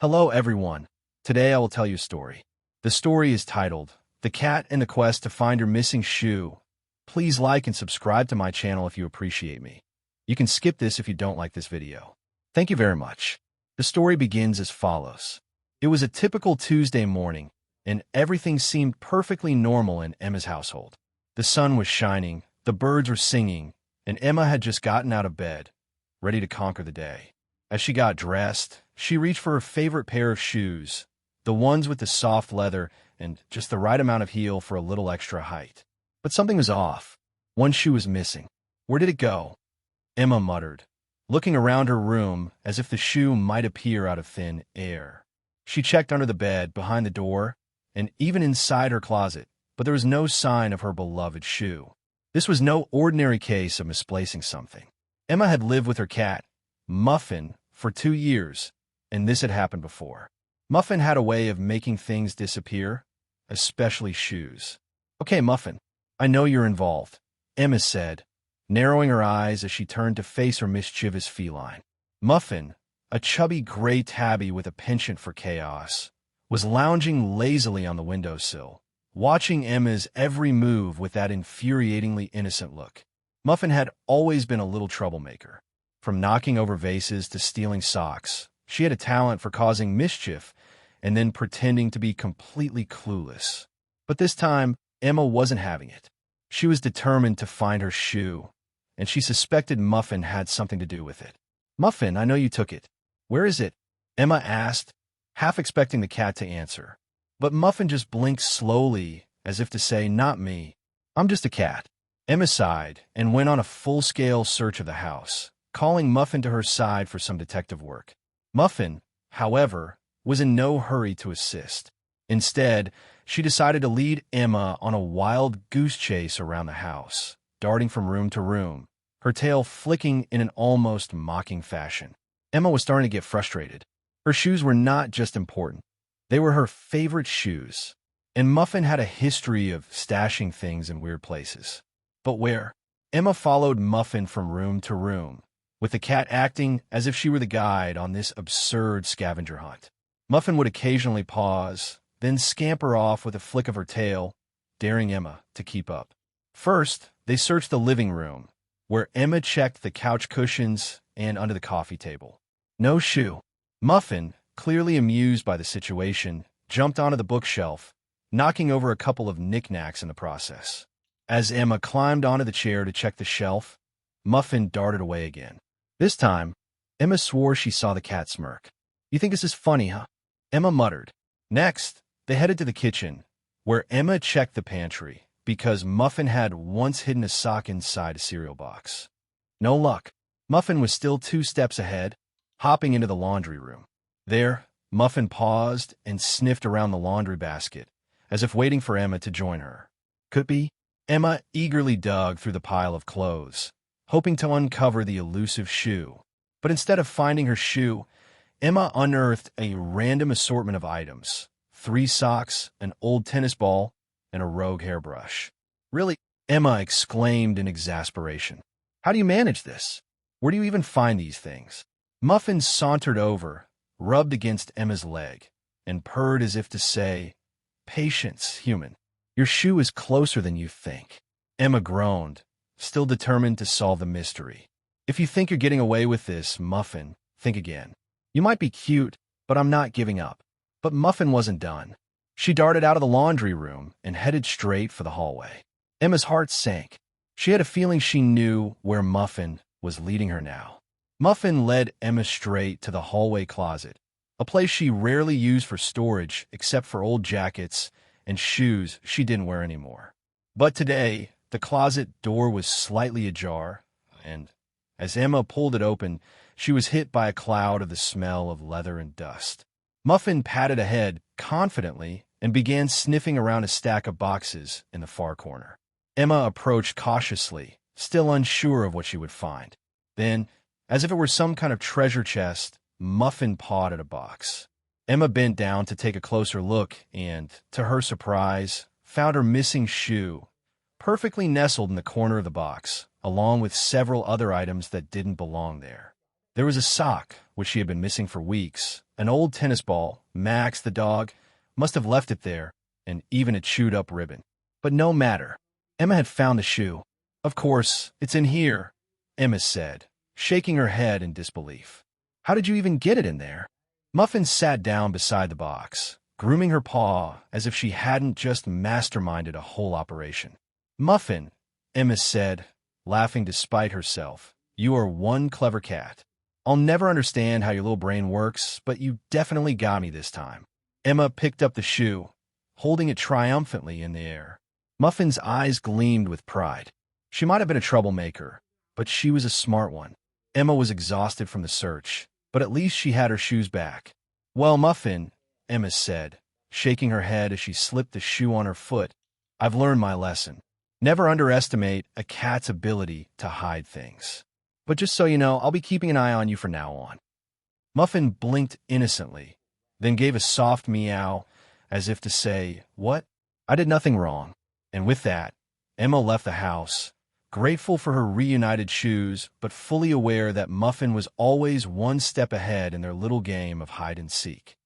Hello, everyone. Today I will tell you a story. The story is titled, The Cat and the Quest to Find Her Missing Shoe. Please like and subscribe to my channel if you appreciate me. You can skip this if you don't like this video. Thank you very much. The story begins as follows. It was a typical Tuesday morning, and everything seemed perfectly normal in Emma's household. The sun was shining, the birds were singing, and Emma had just gotten out of bed, ready to conquer the day. As she got dressed, she reached for her favorite pair of shoes, the ones with the soft leather and just the right amount of heel for a little extra height. But something was off. One shoe was missing. Where did it go? Emma muttered, looking around her room as if the shoe might appear out of thin air. She checked under the bed, behind the door, and even inside her closet, but there was no sign of her beloved shoe. This was no ordinary case of misplacing something. Emma had lived with her cat, Muffin, for 2 years, and this had happened before. Muffin had a way of making things disappear, especially shoes. Okay, Muffin, I know you're involved, Emma said, narrowing her eyes as she turned to face her mischievous feline. Muffin, a chubby gray tabby with a penchant for chaos, was lounging lazily on the windowsill, watching Emma's every move with that infuriatingly innocent look. Muffin had always been a little troublemaker. From knocking over vases to stealing socks, she had a talent for causing mischief and then pretending to be completely clueless. But this time, Emma wasn't having it. She was determined to find her shoe, and she suspected Muffin had something to do with it. Muffin, I know you took it. Where is it? Emma asked, half expecting the cat to answer. But Muffin just blinked slowly, as if to say, not me. I'm just a cat. Emma sighed and went on a full-scale search of the house, calling Muffin to her side for some detective work. Muffin, however, was in no hurry to assist. Instead, she decided to lead Emma on a wild goose chase around the house, darting from room to room, her tail flicking in an almost mocking fashion. Emma was starting to get frustrated. Her shoes were not just important. They were her favorite shoes, and Muffin had a history of stashing things in weird places. But where? Emma followed Muffin from room to room, with the cat acting as if she were the guide on this absurd scavenger hunt. Muffin would occasionally pause, then scamper off with a flick of her tail, daring Emma to keep up. First, they searched the living room, where Emma checked the couch cushions and under the coffee table. No shoe. Muffin, clearly amused by the situation, jumped onto the bookshelf, knocking over a couple of knickknacks in the process. As Emma climbed onto the chair to check the shelf, Muffin darted away again. This time, Emma swore she saw the cat smirk. You think this is funny, huh? Emma muttered. Next, they headed to the kitchen, where Emma checked the pantry, because Muffin had once hidden a sock inside a cereal box. No luck. Muffin was still 2 steps ahead, hopping into the laundry room. There, Muffin paused and sniffed around the laundry basket, as if waiting for Emma to join her. Could be. Emma eagerly dug through the pile of clothes, hoping to uncover the elusive shoe. But instead of finding her shoe, Emma unearthed a random assortment of items: 3 socks, an old tennis ball, and a rogue hairbrush. Really? Emma exclaimed in exasperation. How do you manage this? Where do you even find these things? Muffin sauntered over, rubbed against Emma's leg, and purred as if to say, Patience, human. Your shoe is closer than you think. Emma groaned, still determined to solve the mystery. If you think you're getting away with this, Muffin, think again. You might be cute, but I'm not giving up. But Muffin wasn't done. She darted out of the laundry room and headed straight for the hallway. Emma's heart sank. She had a feeling she knew where Muffin was leading her now. Muffin led Emma straight to the hallway closet, a place she rarely used for storage except for old jackets and shoes she didn't wear anymore. But today, the closet door was slightly ajar, and as Emma pulled it open, she was hit by a cloud of the smell of leather and dust. Muffin padded ahead confidently and began sniffing around a stack of boxes in the far corner. Emma approached cautiously, still unsure of what she would find. Then, as if it were some kind of treasure chest, Muffin pawed at a box. Emma bent down to take a closer look and, to her surprise, found her missing shoe, perfectly nestled in the corner of the box, along with several other items that didn't belong there. There was a sock, which she had been missing for weeks, an old tennis ball, Max the dog, must have left it there, and even a chewed-up ribbon. But no matter. Emma had found the shoe. Of course, it's in here, Emma said, shaking her head in disbelief. How did you even get it in there? Muffin sat down beside the box, grooming her paw as if she hadn't just masterminded a whole operation. Muffin, Emma said, laughing despite herself, you are one clever cat. I'll never understand how your little brain works, but you definitely got me this time. Emma picked up the shoe, holding it triumphantly in the air. Muffin's eyes gleamed with pride. She might have been a troublemaker, but she was a smart one. Emma was exhausted from the search, but at least she had her shoes back. Well, Muffin, Emma said, shaking her head as she slipped the shoe on her foot, I've learned my lesson. Never underestimate a cat's ability to hide things. But just so you know, I'll be keeping an eye on you from now on. Muffin blinked innocently, then gave a soft meow, as if to say, What? I did nothing wrong. And with that, Emma left the house, grateful for her reunited shoes, but fully aware that Muffin was always one step ahead in their little game of hide-and-seek.